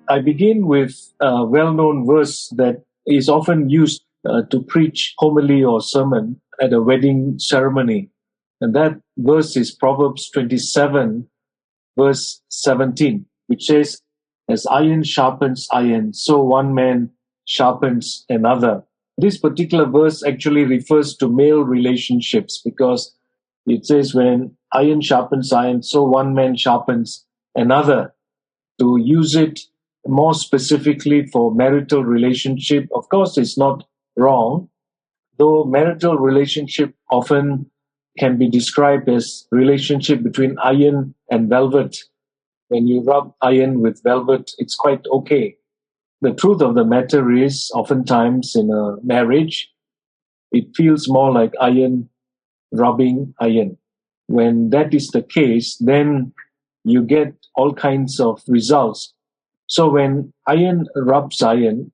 I begin with a well-known verse that is often used to preach homily or sermon at a wedding ceremony. And that verse is Proverbs 27, verse 17, which says, "As iron sharpens iron, so one man sharpens another." This particular verse actually refers to male relationships because it says, when iron sharpens iron, so one man sharpens another. To use it more specifically for marital relationship, of course, it's not wrong, though marital relationship often can be described as relationship between iron and velvet. When you rub iron with velvet, it's quite okay. The truth of the matter is, oftentimes in a marriage, it feels more like iron rubbing iron. When that is the case, then you get all kinds of results. So when iron rubs iron,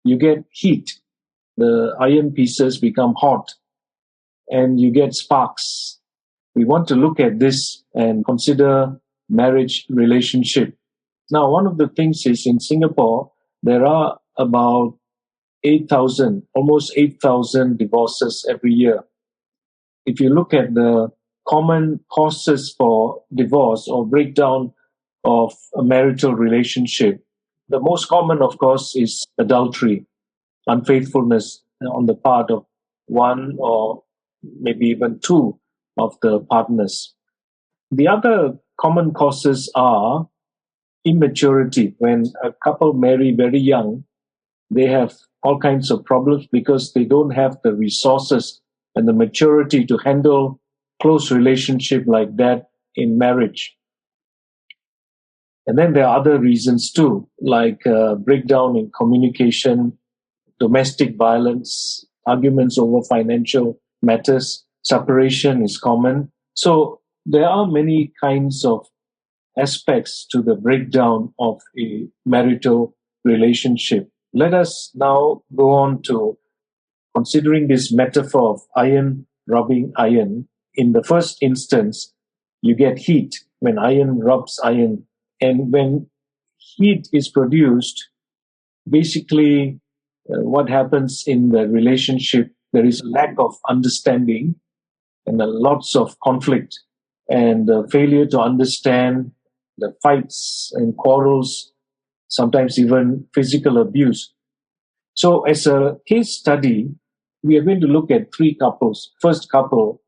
you get heat. The iron pieces become hot and you get sparks. We want to look at this and consider marriage relationship. Now, one of the things is, in Singapore, there are about 8,000, almost 8,000 divorces every year. If you look at the common causes for divorce or breakdown of a marital relationship, the most common, of course, is adultery, unfaithfulness on the part of one or maybe even two of the partners. The other common causes are immaturity. When a couple marry very young, they have all kinds of problems because they don't have the resources and the maturity to handle close relationship like that in marriage. And then there are other reasons too, like breakdown in communication, domestic violence, arguments over financial matters, separation is common. So there are many kinds of aspects to the breakdown of a marital relationship. Let us now go on to considering this metaphor of iron rubbing iron. In the first instance, you get heat when iron rubs iron. And when heat is produced, basically what happens in the relationship, there is a lack of understanding and lots of conflict and failure to understand, the fights and quarrels, sometimes even physical abuse. So as a case study, we are going to look at three couples. First couple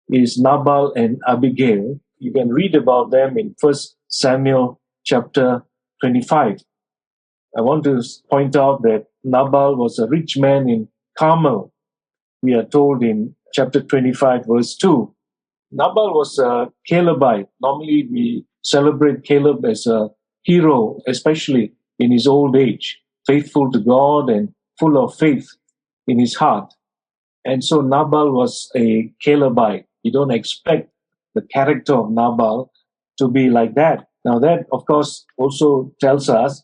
is Nabal and Abigail. You can read about them in 1 Samuel chapter 25. I want to point out that Nabal was a rich man in Carmel. We are told in chapter 25, verse 2. Nabal was a Calebite. Normally we celebrate Caleb as a hero, especially in his old age, faithful to God and full of faith in his heart. And so Nabal was a Calebite. You don't expect the character of Nabal to be like that. Now that, of course, also tells us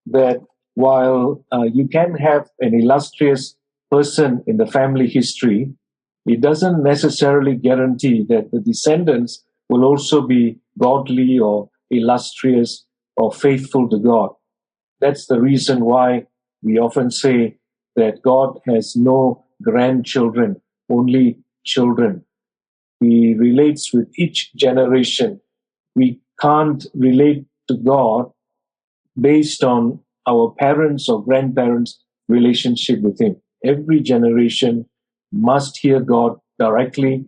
that while you can have an illustrious person in the family history, it doesn't necessarily guarantee that the descendants will also be godly or illustrious or faithful to God. That's the reason why we often say that God has no grandchildren, only children. He relates with each generation. We can't relate to God based on our parents' or grandparents' relationship with Him. Every generation must hear God directly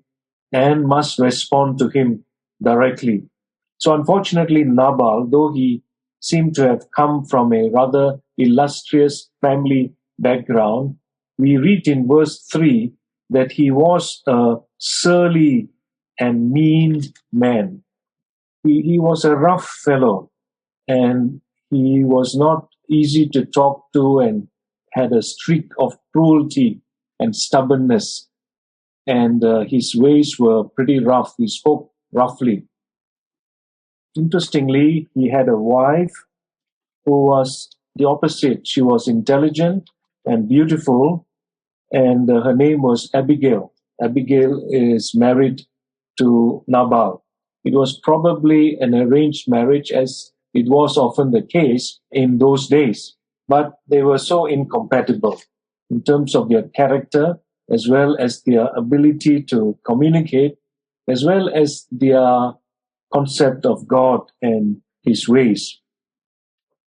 and must respond to Him directly. So unfortunately, Nabal, though he seemed to have come from a rather illustrious family background, we read in verse 3 that he was a surly and mean man. He was a rough fellow, and he was not easy to talk to and had a streak of cruelty and stubbornness. And his ways were pretty rough. He spoke roughly. Interestingly, he had a wife who was the opposite. She was intelligent and beautiful, and her name was Abigail. Abigail is married to Nabal. It was probably an arranged marriage, as It was often the case in those days, but they were so incompatible in terms of their character, as well as their ability to communicate, as well as their concept of God and His ways.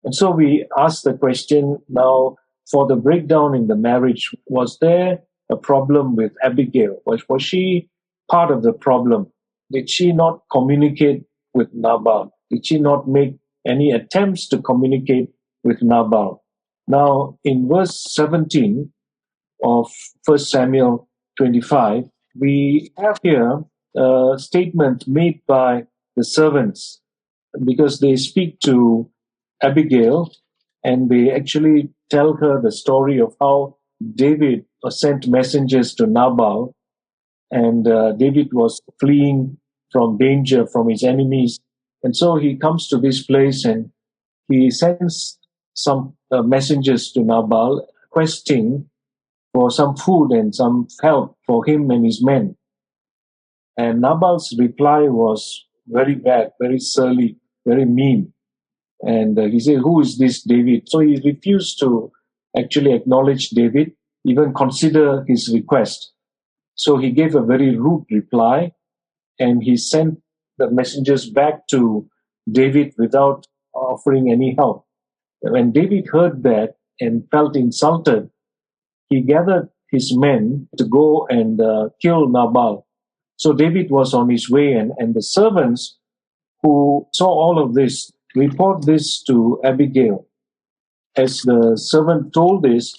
And so we ask the question now, for the breakdown in the marriage, was there a problem with Abigail? Was she part of the problem? Did she not communicate with Nabal? Did she not make any attempts to communicate with Nabal? Now, in verse 17 of 1 Samuel 25, we have here a statement made by the servants, because they speak to Abigail and they actually tell her the story of how David sent messengers to Nabal, and David was fleeing from danger from his enemies. And so he comes to this place and he sends some messengers to Nabal requesting for some food and some help for him and his men. And Nabal's reply was very bad, very surly, very mean. And he said, "Who is this David?" So he refused to actually acknowledge David, even consider his request. So he gave a very rude reply, and he sent the messengers back to David without offering any help. When David heard that and felt insulted, he gathered his men to go and kill Nabal. So David was on his way, and the servants who saw all of this report this to Abigail. As the servant told this,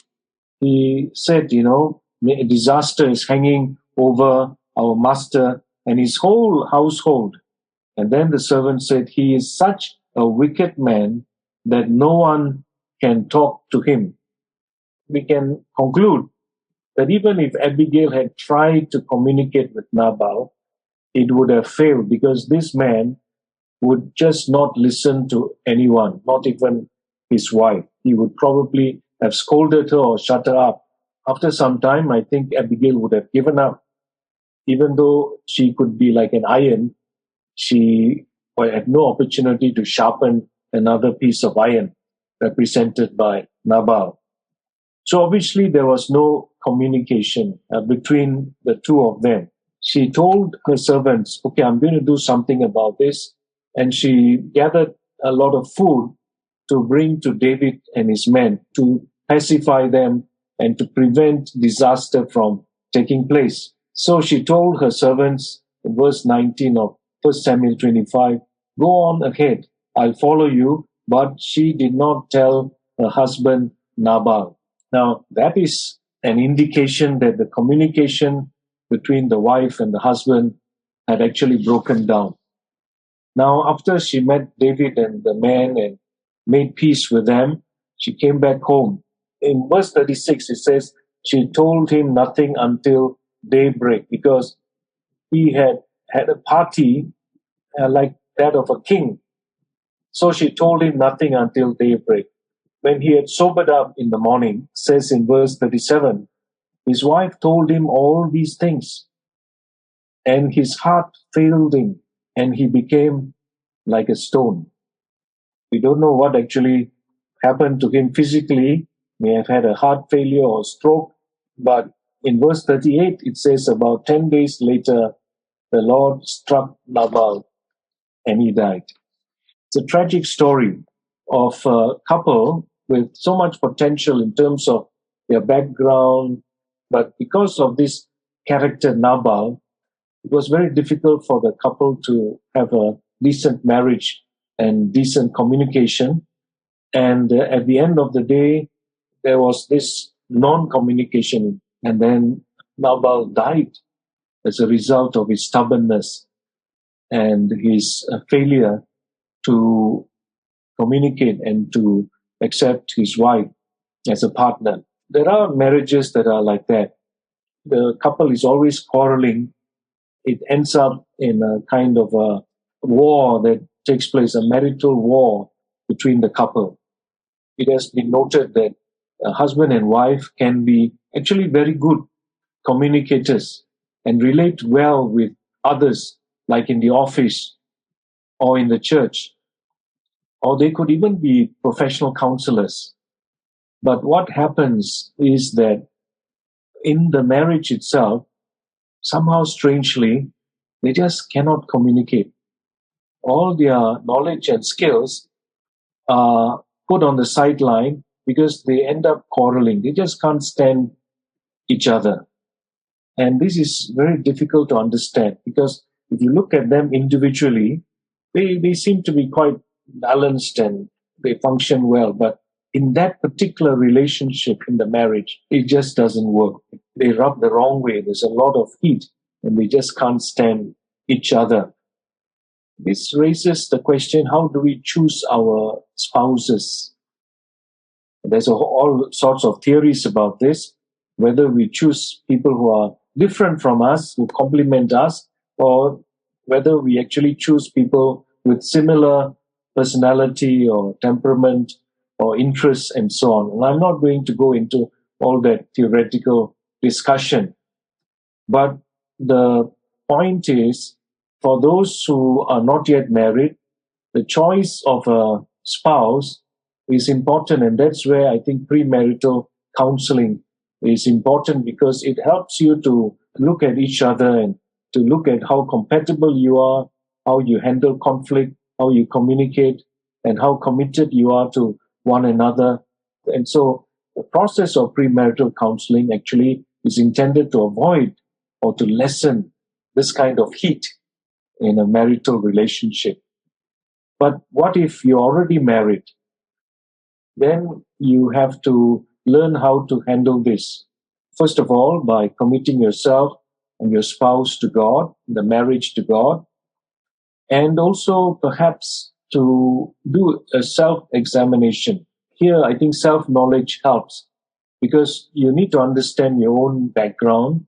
he said, disaster is hanging over our master and his whole household. And then the servant said, he is such a wicked man that no one can talk to him. We can conclude that even if Abigail had tried to communicate with Nabal, it would have failed, because this man would just not listen to anyone, not even his wife. He would probably have scolded her or shut her up. After some time, I think Abigail would have given up. Even though she could be like an iron, she had no opportunity to sharpen another piece of iron represented by Nabal. So obviously there was no communication between the two of them. She told her servants, okay, I'm going to do something about this. And she gathered a lot of food to bring to David and his men to pacify them and to prevent disaster from taking place. So she told her servants in verse 19 of 1 Samuel 25, go on ahead, I'll follow you. But she did not tell her husband Nabal. Now, that is an indication that the communication between the wife and the husband had actually broken down. Now, after she met David and the men and made peace with them, she came back home. In verse 36, it says, she told him nothing until daybreak, because he had had a party like that of a king. So she told him nothing until daybreak. When he had sobered up in the morning, says in verse 37, his wife told him all these things, and his heart failed him, and he became like a stone. We don't know what actually happened to him physically. May have had a heart failure or stroke, but in verse 38, it says about 10 days later, the Lord struck Nabal and he died. It's a tragic story of a couple with so much potential in terms of their background, but because of this character Nabal, it was very difficult for the couple to have a decent marriage and decent communication. And at the end of the day, there was this non-communication, and then Nabal died as a result of his stubbornness and his failure to communicate and to accept his wife as a partner. There are marriages that are like that. The couple is always quarreling. It ends up in a kind of a war that takes place, a marital war between the couple. It has been noted that a husband and wife can be actually very good communicators and relate well with others, like in the office or in the church. or they could even be professional counselors. But what happens is that in the marriage itself, somehow strangely, they just cannot communicate. All their knowledge and skills are put on the sideline because they end up quarreling. They just can't stand each other. And this is very difficult to understand because if you look at them individually, they seem to be quite balanced and they function well. But in that particular relationship in the marriage, it just doesn't work. They rub the wrong way. There's a lot of heat and they just can't stand each other. This raises the question, how do we choose our spouses? There's all sorts of theories about this, whether we choose people who are different from us, who complement us, or whether we actually choose people with similar personality or temperament or interests and so on. And I'm not going to go into all that theoretical discussion. But the point is, for those who are not yet married, the choice of a spouse is important. And that's where I think premarital counseling is important because it helps you to look at each other and to look at how compatible you are, how you handle conflict, how you communicate, and how committed you are to one another. And so the process of premarital counseling actually is intended to avoid or to lessen this kind of heat in a marital relationship. But what if you're already married? Then you have to learn how to handle this. First of all, by committing yourself and your spouse to God, the marriage to God, and also perhaps to do a self-examination. Here, I think self-knowledge helps because you need to understand your own background,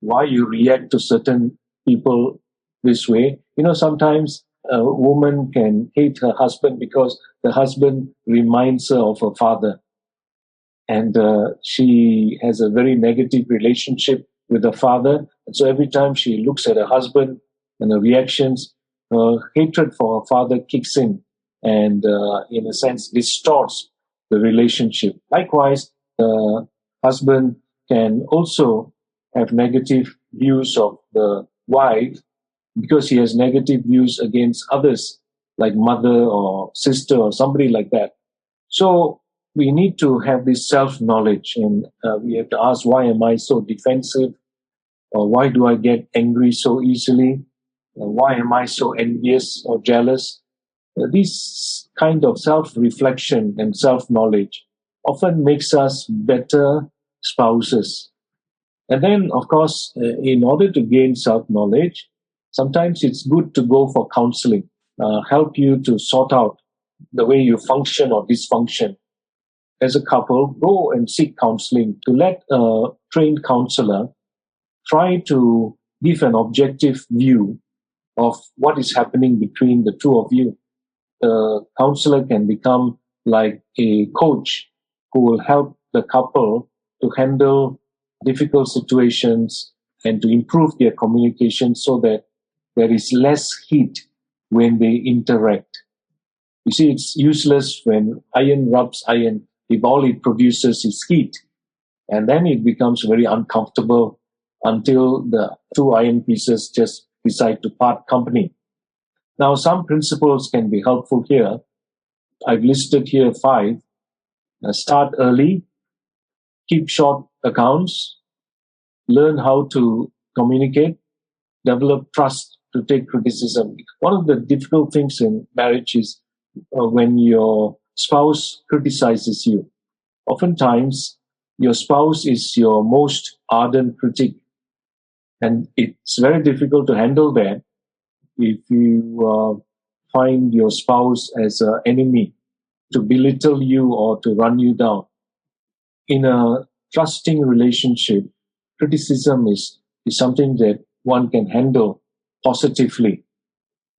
why you react to certain people this way. You know, sometimes a woman can hate her husband because the husband reminds her of her father. And she has a very negative relationship with her father. And so every time she looks at her husband and her reactions, her hatred for her father kicks in and, in a sense, distorts the relationship. Likewise, the husband can also have negative views of the wife because he has negative views against others, like mother or sister or somebody like that. So we need to have this self-knowledge and we have to ask, why am I so defensive? Or why do I get angry so easily? Why am I so envious or jealous? This kind of self-reflection and self-knowledge often makes us better spouses. And then, of course, in order to gain self-knowledge, sometimes it's good to go for counseling, help you to sort out the way you function or dysfunction. As a couple, go and seek counseling to let a trained counselor try to give an objective view of what is happening between the two of you. The counselor can become like a coach who will help the couple to handle difficult situations and to improve their communication so that there is less heat when they interact. You see, it's useless when iron rubs iron if all it produces is heat. And then it becomes very uncomfortable until the two iron pieces just decide to part company. Now, some principles can be helpful here. I've listed here 5. Start early, keep short accounts, learn how to communicate, develop trust to take criticism. One of the difficult things in marriage is when your spouse criticizes you. Oftentimes, your spouse is your most ardent critic, and it's very difficult to handle that if you find your spouse as an enemy to belittle you or to run you down. In a trusting relationship, criticism is something that one can handle positively.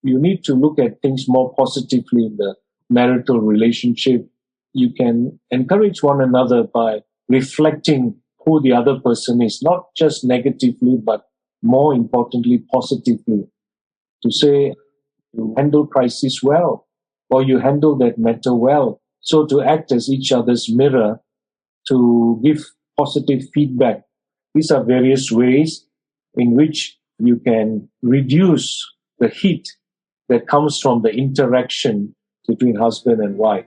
You need to look at things more positively in the marital relationship. You can encourage one another by reflecting who the other person is, not just negatively, but more importantly, positively. To say, you handle crisis well. or you handle that matter well. So to act as each other's mirror, to give positive feedback. These are various ways in which you can reduce the heat that comes from the interaction between husband and wife.